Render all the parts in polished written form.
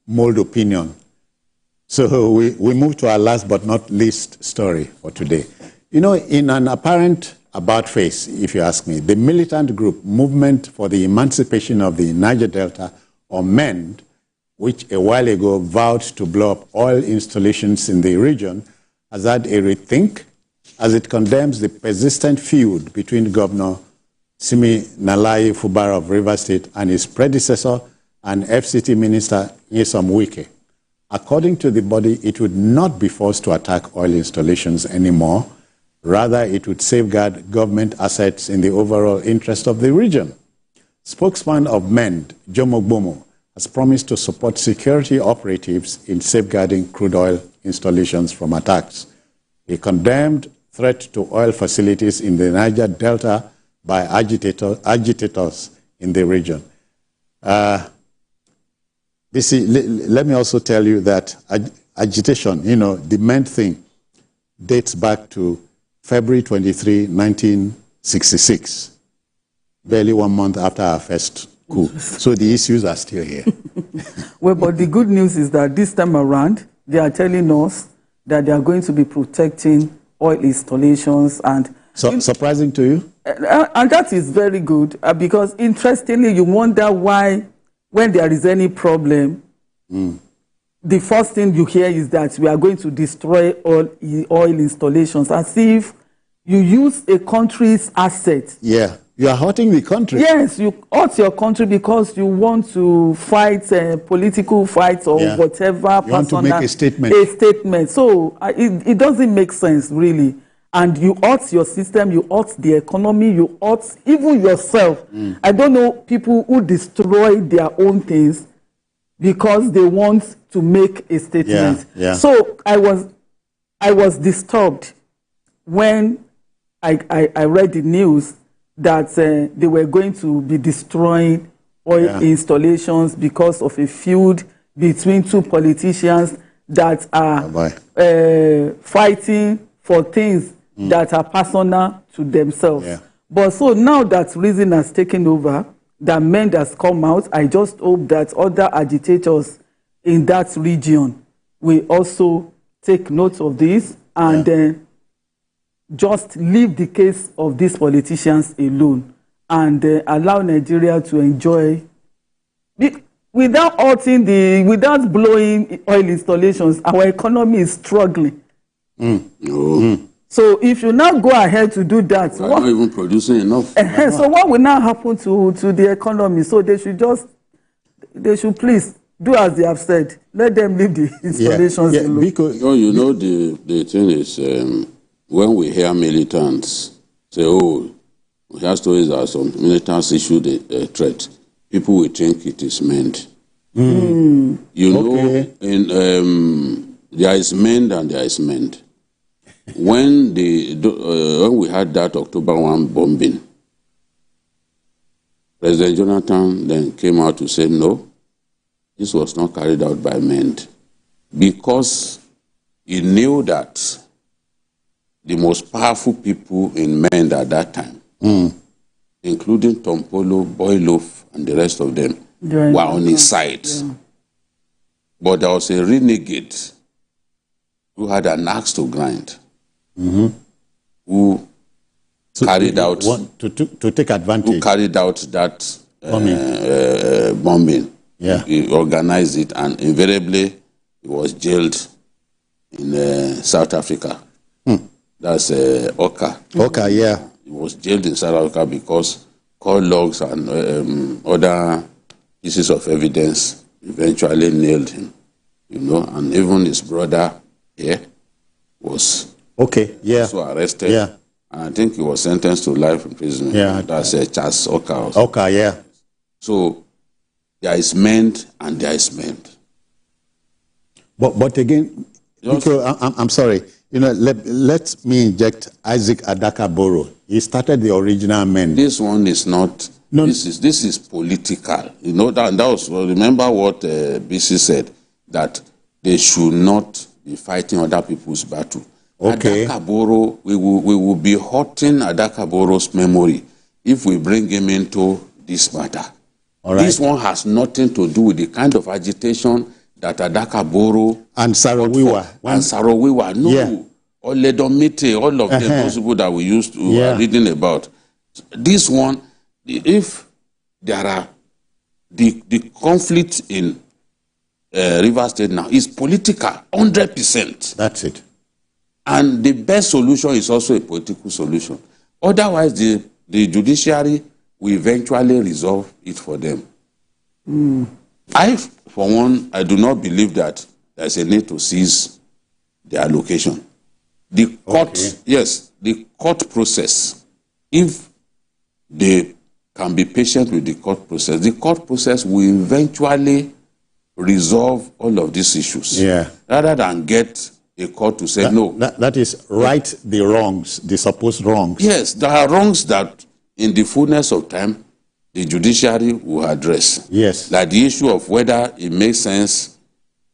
mold opinion. So we move to our last but not least story for today. You know, in an apparent about face, if you ask me, the militant group Movement for the Emancipation of the Niger Delta, or M.E.N.D, which a while ago vowed to blow up oil installations in the region, has had a rethink as it condemns the persistent feud between Governor Siminialayi Fubara of Rivers State and his predecessor and FCT Minister Nyesom Wike. According to the body, it would not be forced to attack oil installations anymore. Rather, it would safeguard government assets in the overall interest of the region. Spokesman of M.E.N.D, Jomo, has promised to support security operatives in safeguarding crude oil installations from attacks. He condemned threat to oil facilities in the Niger Delta by agitators in the region. Let me also tell you that agitation, you know, the main thing dates back to February 23, 1966, barely 1 month after our first coup. So the issues are still here. Well, but the good news is that this time around, they are telling us that they are going to be protecting oil installations. And so, surprising to you? And that is very good, because interestingly, you wonder why, when there is any problem, the first thing you hear is that we are going to destroy all oil installations, as if you use a country's assets. Yeah, you are hurting the country. Yes, you hurt your country because you want to fight political fights or whatever. You want to make a statement. A statement. So it doesn't make sense, really. And you hurt your system, you hurt the economy, you hurt even yourself. I don't know people who destroy their own things because they want to make a statement. So I was disturbed when I read the news that they were going to be destroying oil installations because of a feud between two politicians that are fighting for things that are personal to themselves. But so now that reason has taken over, that M.E.N.D has come out, I just hope that other agitators in that region will also take note of this and just leave the case of these politicians alone and allow Nigeria to enjoy, without hurting without blowing oil installations. Our economy is struggling. So if you now go ahead to do that, we're not even producing enough. So what will now happen to the economy? So they should please do as they have said. Let them leave the installations alone. Because you know the thing is, when we hear militants say, "Oh, we have stories that some militants issued a threat," people will think it is M.E.N.D. You know, there is M.E.N.D and there is M.E.N.D. When we had that October 1 bombing, President Jonathan then came out to say, no, this was not carried out by M.E.N.D. because he knew that the most powerful people in M.E.N.D at that time, including Tom Polo, Boylof, and the rest of them, were on his side. But there was a renegade who had an axe to grind, who carried out to take advantage. Who carried out that bombing. He organized it, and invariably he was jailed in South Africa. That's Oka. Oka, He was jailed in South Africa because call logs and other pieces of evidence eventually nailed him. You know, and even his brother here was also arrested. And I think he was sentenced to life imprisonment. That's Charles Oka. Oka, So there is M.E.N.D and there is M.E.N.D. But again, I'm sorry. You know, let me inject Isaac Adaka Boro. He started the original M.E.N.D. This one is not. No. This is political. You know that was. Remember what BC said, that they should not be fighting other people's battle. Adaka Boro, we will be hurting Adaka Boro's memory if we bring him into this matter. This one has nothing to do with the kind of agitation that Adaka Boro and Sarawiwa. And Sarawiwa, no. Yeah. Or Ledomite, all of them, those people that we used to reading about. This one, if there are the conflict in Rivers State now is political, 100%. That's it. And the best solution is also a political solution. Otherwise, the judiciary will eventually resolve it for them. I, for one, I do not believe that there's a need to seize the allocation. The court, yes, the court process, if they can be patient with the court process will eventually resolve all of these issues. Yeah. Rather than get a court to say no. That is right the wrongs, the supposed wrongs. Yes, there are wrongs that in the fullness of time, the judiciary will address. Yes. Like the issue of whether it makes sense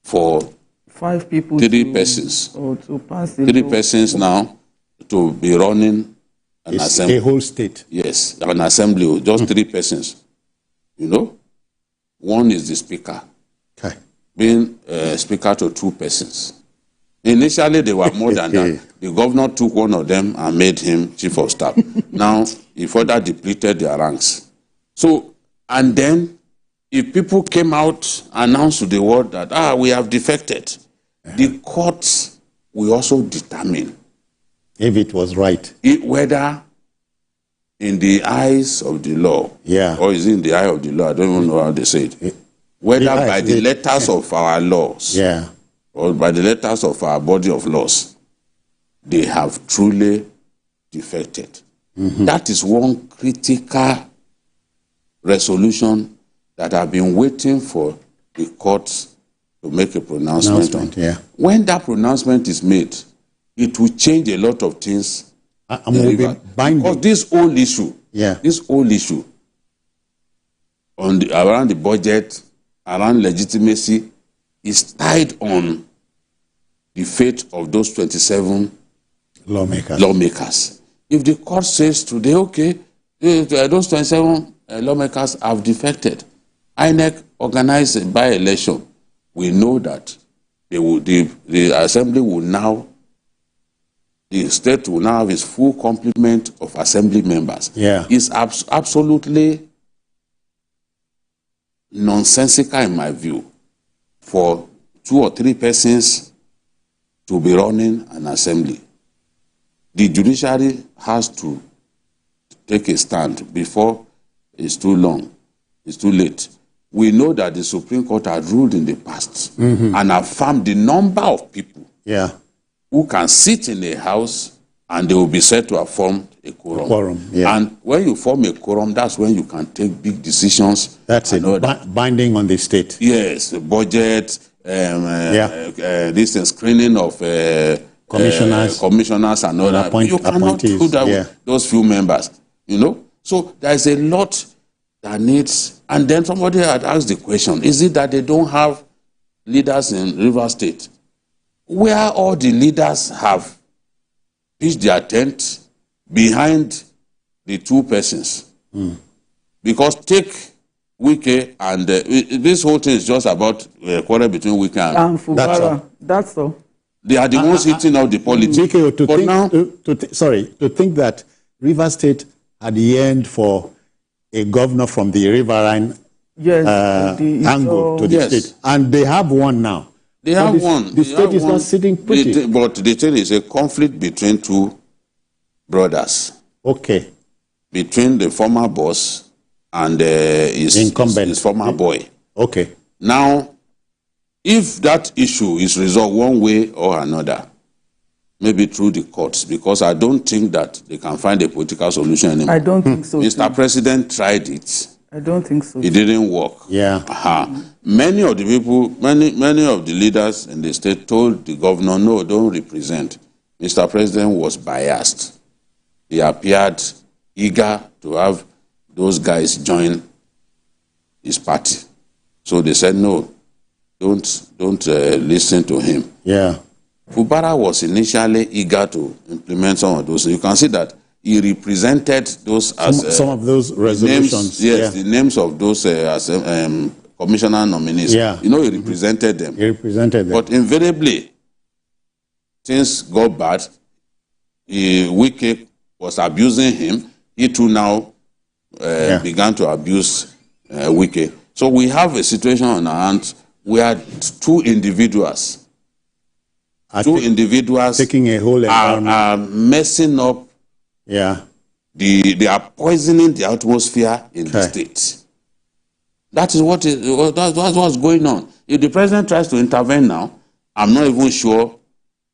for 5 people, 3 persons, or to pass 3 persons now to be running an assembly. A whole state. Yes, an assembly, just 3 persons. You know, one is the speaker, being speaker to 2 persons. Initially, they were more than that. The governor took one of them and made him chief of staff. Now, he further depleted their ranks. So, and then, if people came out, announced to the world that, we have defected, the courts will also determine if it was right. Whether in the eyes of the law, or is it in the eye of the law, I don't even know how they say it, whether by the letters of our laws, or by the letters of our body of laws, they have truly defected. That is one critical resolution that I've been waiting for the courts to make a pronouncement on. When that pronouncement is made, it will change a lot of things. Because this whole issue, around the budget, around legitimacy, is tied on the fate of those 27 lawmakers. If the court says today, okay, those 27 lawmakers have defected, INEC organized a by-election, we know that the assembly will now, the state will now have its full complement of assembly members. It's absolutely nonsensical in my view for 2 or 3 persons to be running an assembly. The judiciary has to take a stand before it's too long, it's too late. We know that the Supreme Court had ruled in the past and affirmed the number of people who can sit in a house and they will be said to have formed a quorum. And when you form a quorum, that's when you can take big decisions. That's it, binding on the state. Yes, the budget, this is screening of commissioners and all that. You cannot do that with those few members, you know. So there's a lot that needs, and then somebody had asked the question, is it that they don't have leaders in Rivers State? Where all the leaders have pitched their tent behind the 2 persons. Because take Wike and this whole thing is just about quarrel between Wike and Fubara. That's all. They are the ones hitting out the politics. To think that Rivers State had yearned for a governor from the riverine angle to the state. And they have one now. They have one. The state is not sitting pretty. But the thing is a conflict between 2 brothers. Between the former boss and his former boy. Now, if that issue is resolved one way or another, maybe through the courts, because I don't think that they can find a political solution anymore. I don't think so. Mr. President tried it. I don't think so. It didn't work. Many of the people, many of the leaders in the state told the governor, no, don't represent. Mr. President was biased. He appeared eager to have those guys join his party. So they said, no, don't listen to him. Fubara was initially eager to implement some of those. You can see that he represented those as some of those resolutions. Names, the names of those commissioner nominees. Yeah. You know, he represented them. He represented them. But invariably, things got bad. Wike was abusing him. He too now began to abuse Wike. So we have a situation on our hands where two individuals taking a whole environment are messing up. Yeah. They are poisoning the atmosphere in the state. That is that's what's going on. If the president tries to intervene now, I'm not even sure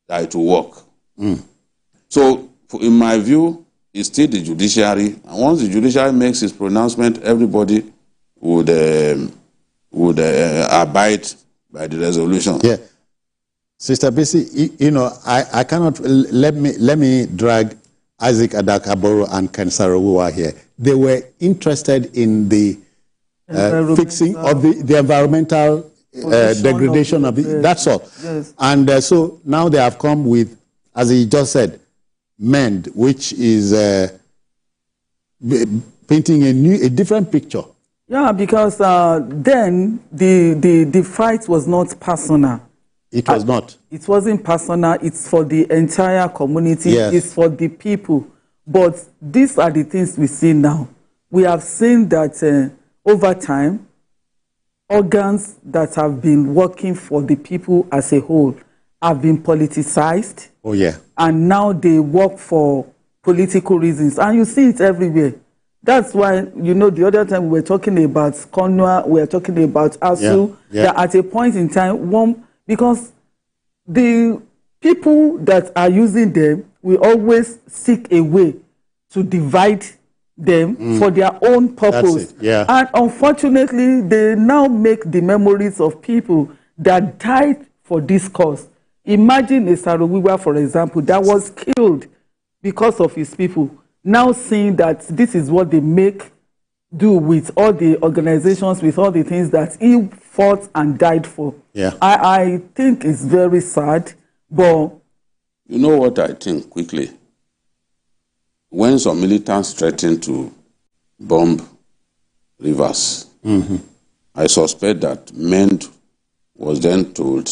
that it will work. So, in my view, it's still the judiciary. And once the judiciary makes its pronouncement, everybody would abide by the resolution. Yeah. Sister Bisi, you know, I cannot, let me drag Isaac Adakaboro and Ken Saro here. They were interested in the fixing of the environmental degradation of the, that's all. Yes. And so now they have come with, as he just said, M.E.N.D, which is painting a different picture. Yeah, because then the fight was not personal. It was not. It wasn't personal. It's for the entire community. Yes. It's for the people. But these are the things we see now. We have seen that over time, organs that have been working for the people as a whole have been politicized. Oh, yeah. And now they work for political reasons. And you see it everywhere. That's why, you know, the other time we were talking about Konwa, we were talking about ASU. Yeah. That at a point in time, because the people that are using them will always seek a way to divide them for their own purpose. That's it. Yeah. And unfortunately, they now make the memories of people that died for this cause. Imagine a Sarowiwa, for example, that was killed because of his people. Now seeing that this is what they do with all the organizations, with all the things that he fought and died for. Yeah. I think it's very sad, but... You know what I think, quickly? When some militants threatened to bomb rivers, I suspect that M.E.N.D was then told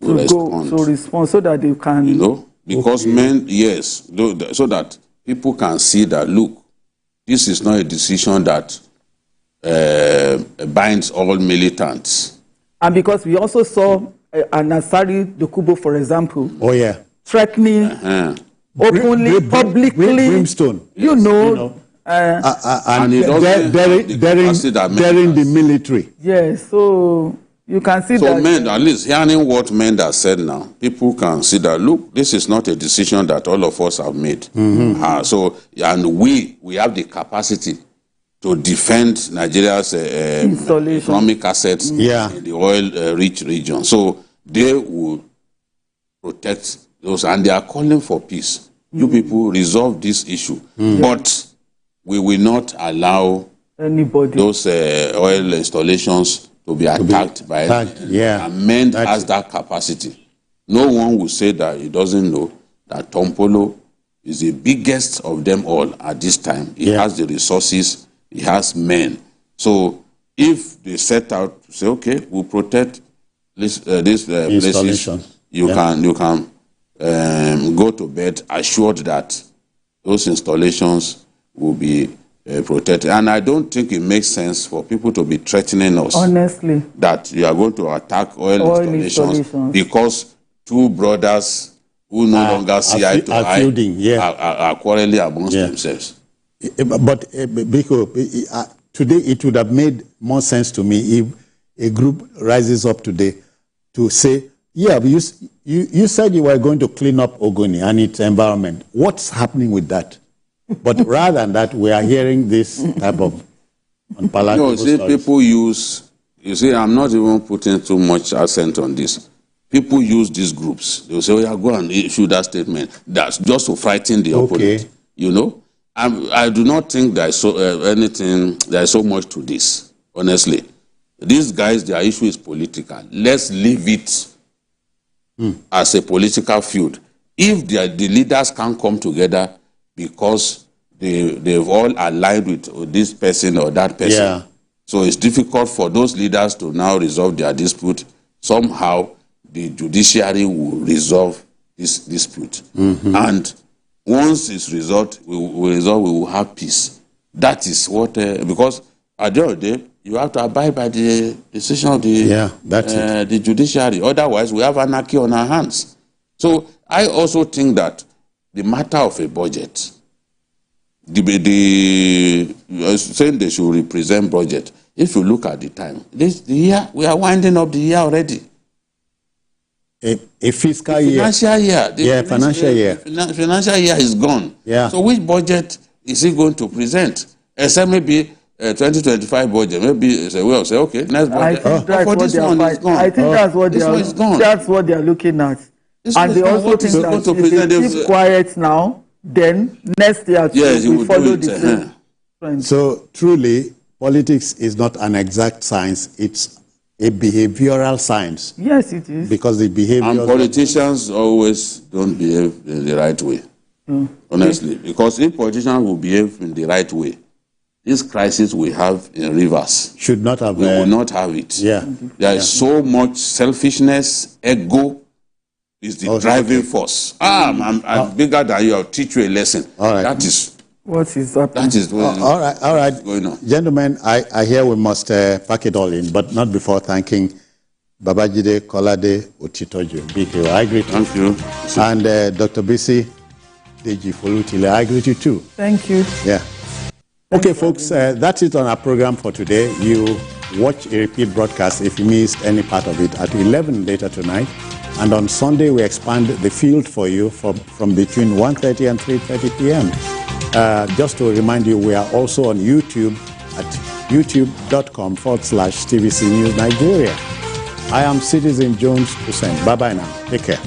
to respond so that they can... You know, because M.E.N.D, yes, so that people can see that, look, this is not a decision that binds all militants. And because we also saw Anasari Dokubo, for example, threatening openly, publicly, brimstone, you know, and daring the military. Yes, so you can see that. So M.E.N.D, at least hearing what M.E.N.D has said now, people can see that, look, this is not a decision that all of us have made. So, and we have the capacity to defend Nigeria's economic assets in the oil-rich region. So they will protect those, and they are calling for peace. You people resolve this issue, but we will not allow anybody those oil installations to be attacked by anybody. And M.E.N.D has that capacity. No one will say that he doesn't know that Tompolo is the biggest of them all at this time. He has the resources, he has men. So if they set out to say, okay, we'll protect these places, you can go to bed assured that those installations will be protected. And I don't think it makes sense for people to be threatening us. Honestly. That you are going to attack oil installations because two brothers who no longer see eye to eye are quarreling amongst themselves. But Biko, today it would have made more sense to me if a group rises up today to say, yeah, you said you were going to clean up Ogoni and its environment. What's happening with that? But rather than that, we are hearing this type of unpalatable stories. People use, you see, I'm not even putting too much accent on this. People use these groups. They'll say, oh, yeah, go and issue that statement. That's just to frighten the opponent. You know? I do not think there's there's so much to this, honestly. These guys, their issue is political. Let's leave it as a political feud. If the leaders can't come together because they've all aligned with this person or that person, So it's difficult for those leaders to now resolve their dispute. Somehow, the judiciary will resolve this dispute. And once it's resolved, we will have peace. That is what, because at the end of the day, you have to abide by the decision of the judiciary. Otherwise, we have anarchy on our hands. So I also think that the matter of a budget, saying they should represent budget, if you look at the time, the year, we are winding up the year already. A fiscal year. Financial year. Financial year. Financial year is gone. Yeah. So which budget is he going to present? Except maybe 2025 budget. Maybe say, well, say, okay, next budget. I think that's what they are. I think that's what they are looking at. And they also think that if they keep quiet now, then next year we follow the same trend. So truly, politics is not an exact science. It's a behavioral science. Yes, it is. Because the behavior... And politicians always don't behave in the right way. Honestly. Because if politicians will behave in the right way, this crisis we have in rivers... Should not have... We will not have it. Yeah. There is so much selfishness, ego is the driving force. I'm bigger than you. I'll teach you a lesson. All right. That is... What is that? That is all right. Going on. Gentlemen, I hear we must pack it all in, but not before thanking Babajide Kolade Otitoju, BKO. I greet you. Thank you. And Dr. Bisi Deji Folutile, I greet you too. Thank you. Yeah. Okay, folks, that's it on our program for today. You watch a repeat broadcast if you missed any part of it at 11 later tonight. And on Sunday, we expand the field for you from between 1:30 and 3:30 p.m. Just to remind you, we are also on YouTube at youtube.com/TVC News Nigeria. I am Citizen Jones Hussein. Bye-bye now. Take care.